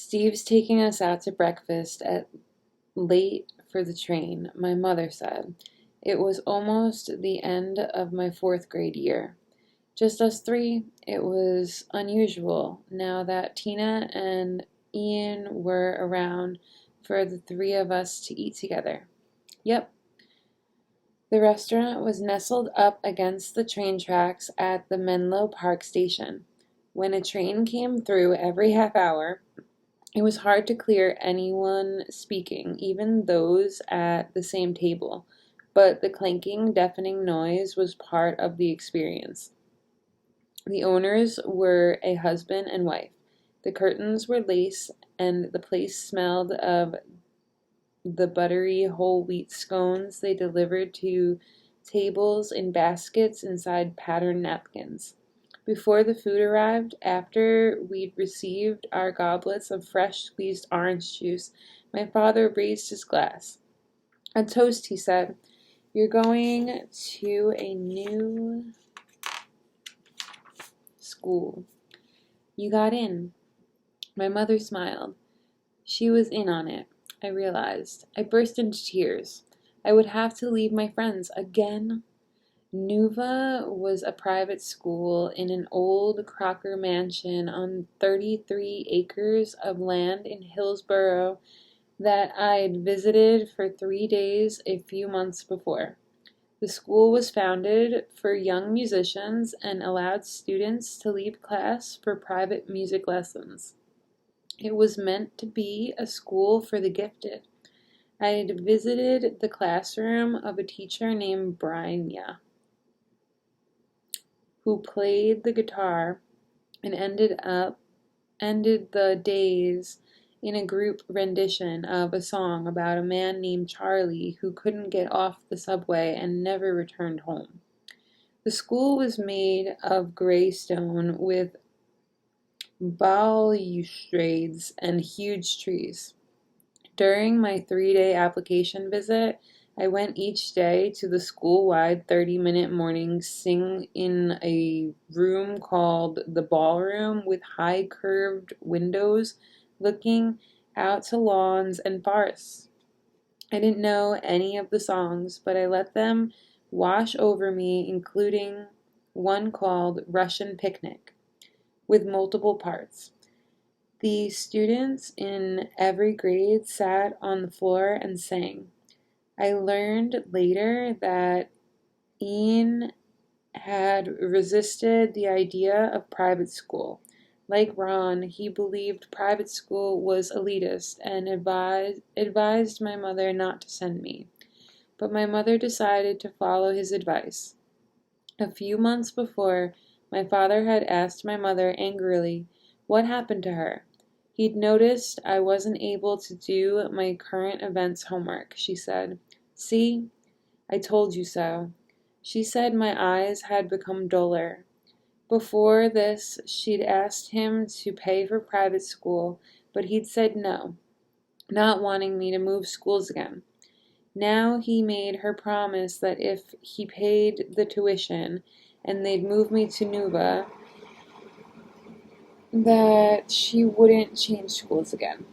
Steve's taking us out to breakfast at late for the train, my mother said. It was almost the end of my fourth grade year. Just us three. It was unusual now that Tina and Ian were around for the three of us to eat together. Yep. The restaurant was nestled up against the train tracks at the Menlo Park station. When a train came through every half hour, it was hard to clear anyone speaking, even those at the same table, but the clanking, deafening noise was part of the experience. The owners were a husband and wife. The curtains were lace, and the place smelled of the buttery whole wheat scones they delivered to tables in baskets inside patterned napkins. Before the food arrived, after we'd received our goblets of fresh squeezed orange juice, my father raised his glass. A toast, he said. You're going to a new school. You got in. My mother smiled. She was in on it, I realized. I burst into tears. I would have to leave my friends again. Nuva was a private school in an old Crocker mansion on 33 acres of land in Hillsborough that I'd visited for 3 days a few months before. The school was founded for young musicians and allowed students to leave class for private music lessons. It was meant to be a school for the gifted. I had visited the classroom of a teacher named Brynya, who played the guitar and ended the days in a group rendition of a song about a man named Charlie who couldn't get off the subway and never returned home. The school was made of gray stone with balustrades and huge trees. During my 3-day application visit, I went each day to the school-wide 30-minute morning sing in a room called the ballroom with high curved windows looking out to lawns and forests. I didn't know any of the songs, but I let them wash over me, including one called Russian Picnic, with multiple parts. The students in every grade sat on the floor and sang. I learned later that Ian had resisted the idea of private school. Like Ron, he believed private school was elitist and advised my mother not to send me. But my mother decided to follow his advice. A few months before, my father had asked my mother angrily what happened to her. He'd noticed I wasn't able to do my current events homework, she said. See? I told you so. She said my eyes had become duller. Before this, she'd asked him to pay for private school, but he'd said no, not wanting me to move schools again. Now he made her promise that if he paid the tuition and they'd move me to Nuva, that she wouldn't change schools again.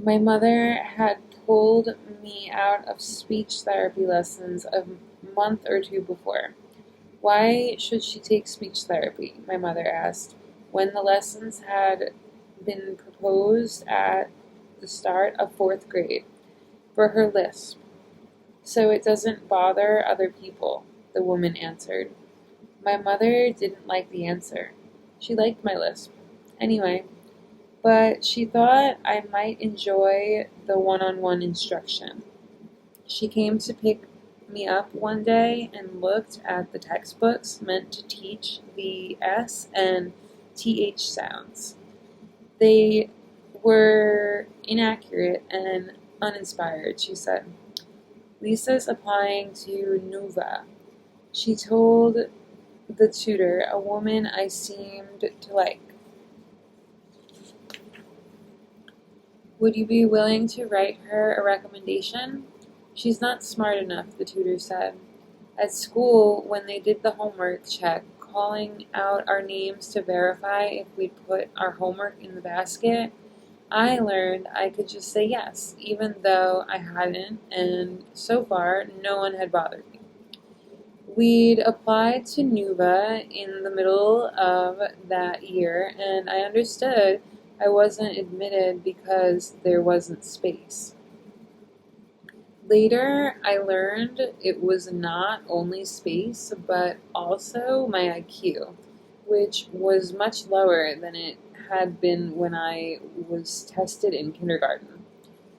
My mother had pulled me out of speech therapy lessons a month or two before. Why should she take speech therapy? My mother asked, when the lessons had been proposed at the start of fourth grade. For her lisp. So it doesn't bother other people, the woman answered. My mother didn't like the answer. She liked my lisp. Anyway, but she thought I might enjoy the one-on-one instruction. She came to pick me up one day and looked at the textbooks meant to teach the S and TH sounds. They were inaccurate and uninspired, she said. Lisa's applying to Nuva. She told the tutor, a woman I seemed to like. Would you be willing to write her a recommendation? She's not smart enough, the tutor said. At school, when they did the homework check, calling out our names to verify if we'd put our homework in the basket, I learned I could just say yes, even though I hadn't, and so far, no one had bothered me. We'd applied to NUVA in the middle of that year, and I understood I wasn't admitted because there wasn't space. Later, I learned it was not only space, but also my IQ, which was much lower than it had been when I was tested in kindergarten.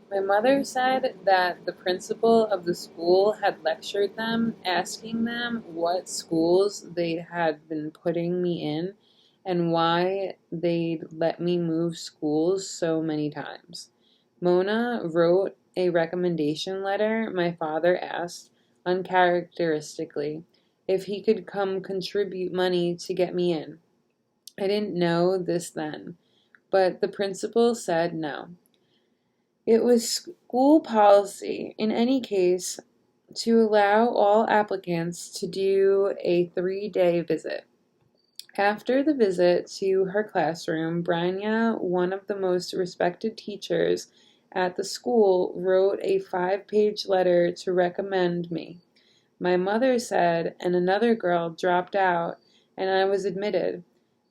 My mother said that the principal of the school had lectured them, asking them what schools they had been putting me in and why they'd let me move schools so many times. Mona wrote a recommendation letter. My father asked, uncharacteristically, if he could come contribute money to get me in. I didn't know this then, but the principal said no. It was school policy, in any case, to allow all applicants to do a 3-day visit. After the visit to her classroom, Branya, one of the most respected teachers at the school, wrote a 5-page letter to recommend me. My mother said, and another girl dropped out, and I was admitted.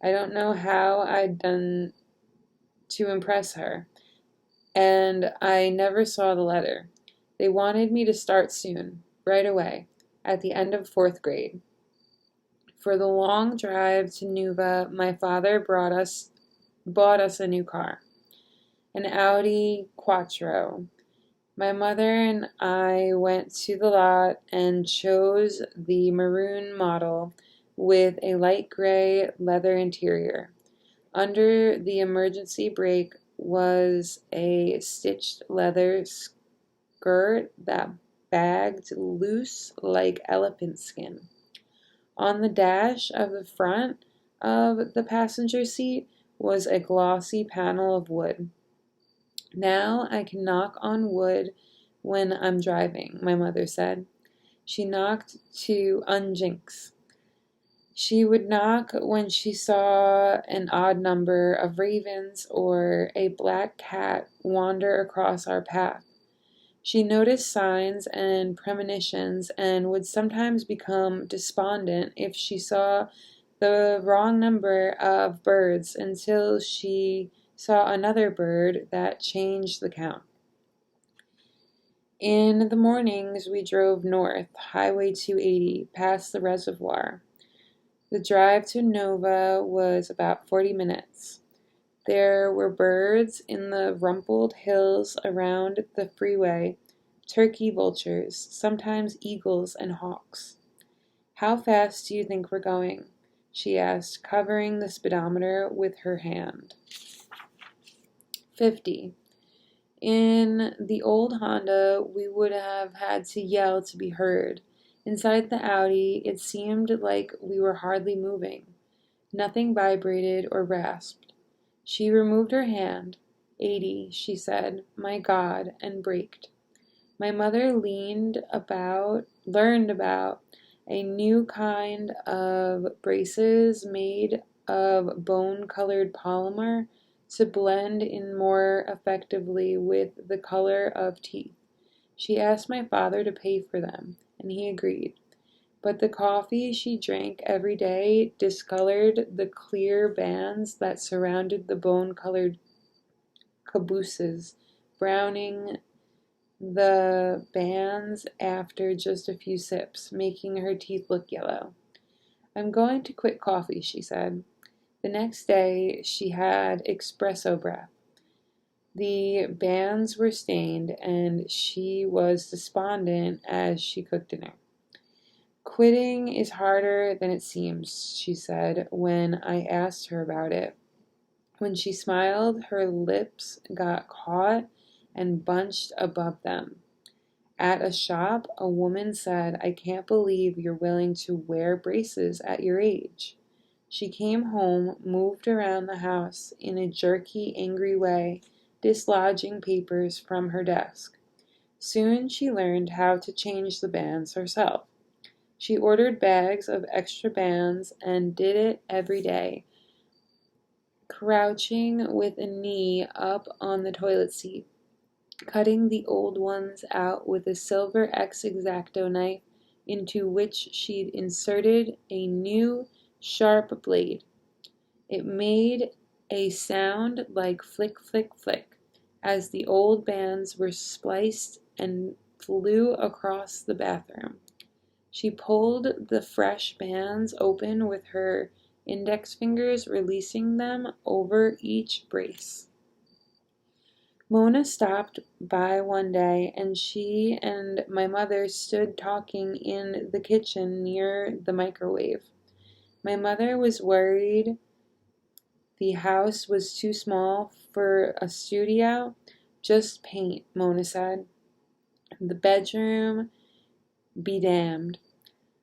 I don't know how I'd done to impress her, and I never saw the letter. They wanted me to start soon, right away, at the end of 4th grade. For the long drive to Nuva, my father bought us a new car, an Audi Quattro. My mother and I went to the lot and chose the maroon model with a light gray leather interior. Under the emergency brake was a stitched leather skirt that bagged loose like elephant skin. On the dash of the front of the passenger seat was a glossy panel of wood. Now I can knock on wood when I'm driving, my mother said. She knocked to unjinx. She would knock when she saw an odd number of ravens or a black cat wander across our path. She noticed signs and premonitions and would sometimes become despondent if she saw the wrong number of birds until she saw another bird that changed the count. In the mornings, we drove north, Highway 280, past the reservoir. The drive to Nova was about 40 minutes. There were birds in the rumpled hills around the freeway, turkey vultures, sometimes eagles and hawks. How fast do you think we're going? She asked, covering the speedometer with her hand. 50. In the old Honda, we would have had to yell to be heard. Inside the Audi, it seemed like we were hardly moving. Nothing vibrated or rasped. She removed her hand. 80, she said, my God, and braked. My mother learned about a new kind of braces made of bone-colored polymer to blend in more effectively with the color of teeth. She asked my father to pay for them, and he agreed. But the coffee she drank every day discolored the clear bands that surrounded the bone-colored cabooses, browning the bands after just a few sips, making her teeth look yellow. I'm going to quit coffee, she said. The next day, she had espresso breath. The bands were stained, and she was despondent as she cooked dinner. Quitting is harder than it seems, she said when I asked her about it. When she smiled, her lips got caught and bunched above them. At a shop, a woman said, I can't believe you're willing to wear braces at your age. She came home, moved around the house in a jerky, angry way, dislodging papers from her desk. Soon she learned how to change the bands herself. She ordered bags of extra bands and did it every day. crouching with a knee up on the toilet seat, cutting the old ones out with a silver X-Exacto knife into which she'd inserted a new sharp blade. It made a sound like flick, flick, flick as the old bands were spliced and flew across the bathroom. She pulled the fresh bands open with her index fingers, releasing them over each brace. Mona stopped by one day, and she and my mother stood talking in the kitchen near the microwave. My mother was worried the house was too small for a studio. Just paint, Mona said. The bedroom be damned.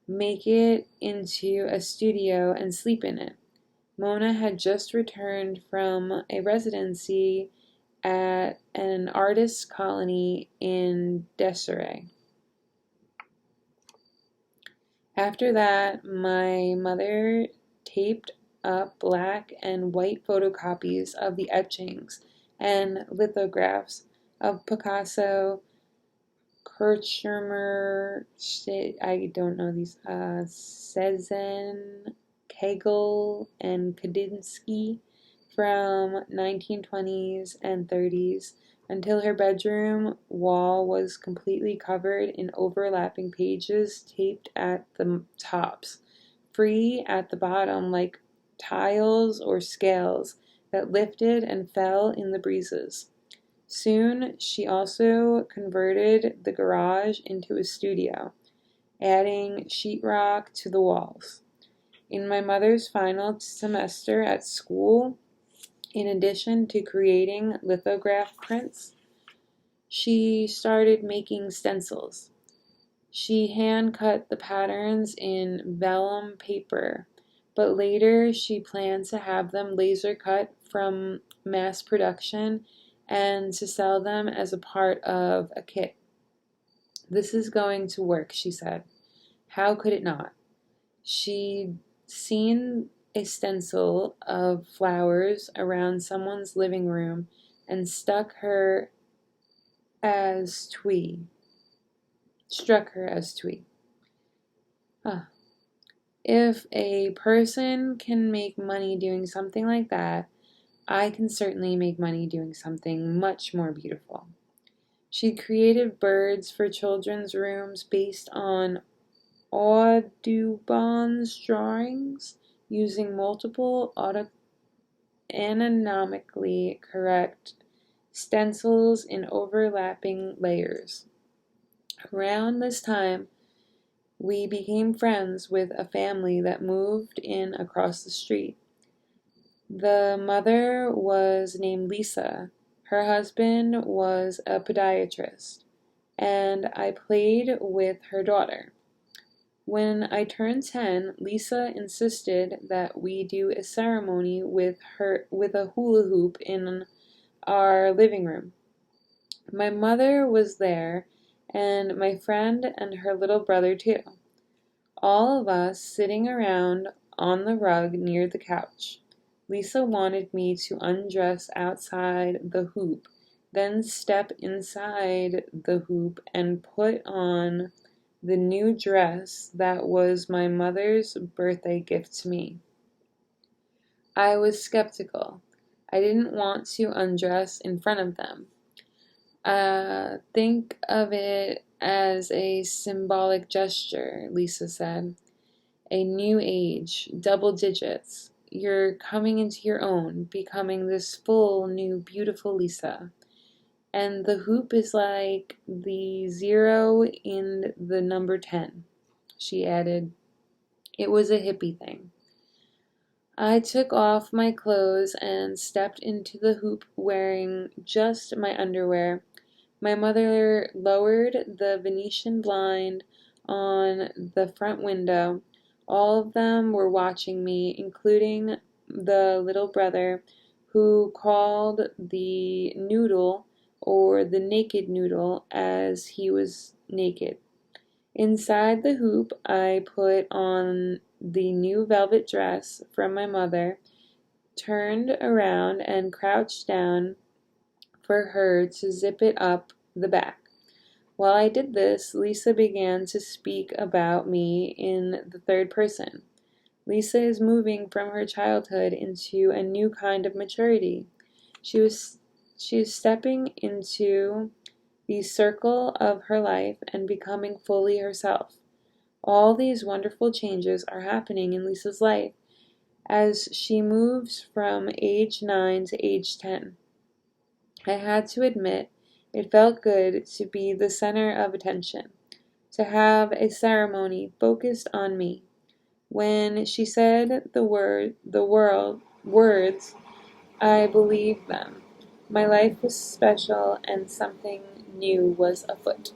Make it into a studio and sleep in it. Mona had just returned from a residency at an artist's colony in Desiree. After that, my mother taped up black and white photocopies of the etchings and lithographs of Picasso, Kirchner, I don't know these, Cezanne, Kegel, and Kandinsky from 1920s and 30s until her bedroom wall was completely covered in overlapping pages taped at the tops, free at the bottom like tiles or scales that lifted and fell in the breezes. Soon she also converted the garage into a studio, adding sheetrock to the walls. In my mother's final semester at school, in addition to creating lithograph prints, she started making stencils. She hand-cut the patterns in vellum paper, but later she planned to have them laser cut from mass production and to sell them as a part of a kit. This is going to work, she said. How could it not? She'd seen a stencil of flowers around someone's living room and struck her as twee. Ah. If a person can make money doing something like that, I can certainly make money doing something much more beautiful. She created birds for children's rooms based on Audubon's drawings, using multiple anatomically correct stencils in overlapping layers. Around this time, we became friends with a family that moved in across the street. The mother was named Lisa. Her husband was a podiatrist, and I played with her daughter. When I turned 10, Lisa insisted that we do a ceremony with a hula hoop in our living room. My mother was there, and my friend and her little brother too. All of us sitting around on the rug near the couch. Lisa wanted me to undress outside the hoop, then step inside the hoop and put on the new dress that was my mother's birthday gift to me. I was skeptical. I didn't want to undress in front of them. Think of it as a symbolic gesture, Lisa said. A new age, double digits. You're coming into your own, becoming this full, new, beautiful Lisa. And the hoop is like the 0 in the number 10, she added. It was a hippie thing. I took off my clothes and stepped into the hoop wearing just my underwear. My mother lowered the Venetian blind on the front window. All of them were watching me, including the little brother, who called the noodle, or the naked noodle, as he was naked. Inside the hoop, I put on the new velvet dress from my mother. turned around and crouched down for her to zip it up the back. While I did this, Lisa began to speak about me in the third person. Lisa is moving from her childhood into a new kind of maturity. She is stepping into the circle of her life and becoming fully herself. All these wonderful changes are happening in Lisa's life as she moves from age 9 to age 10. I had to admit, it felt good to be the center of attention, to have a ceremony focused on me. When she said words, I believed them. My life was special and something new was afoot.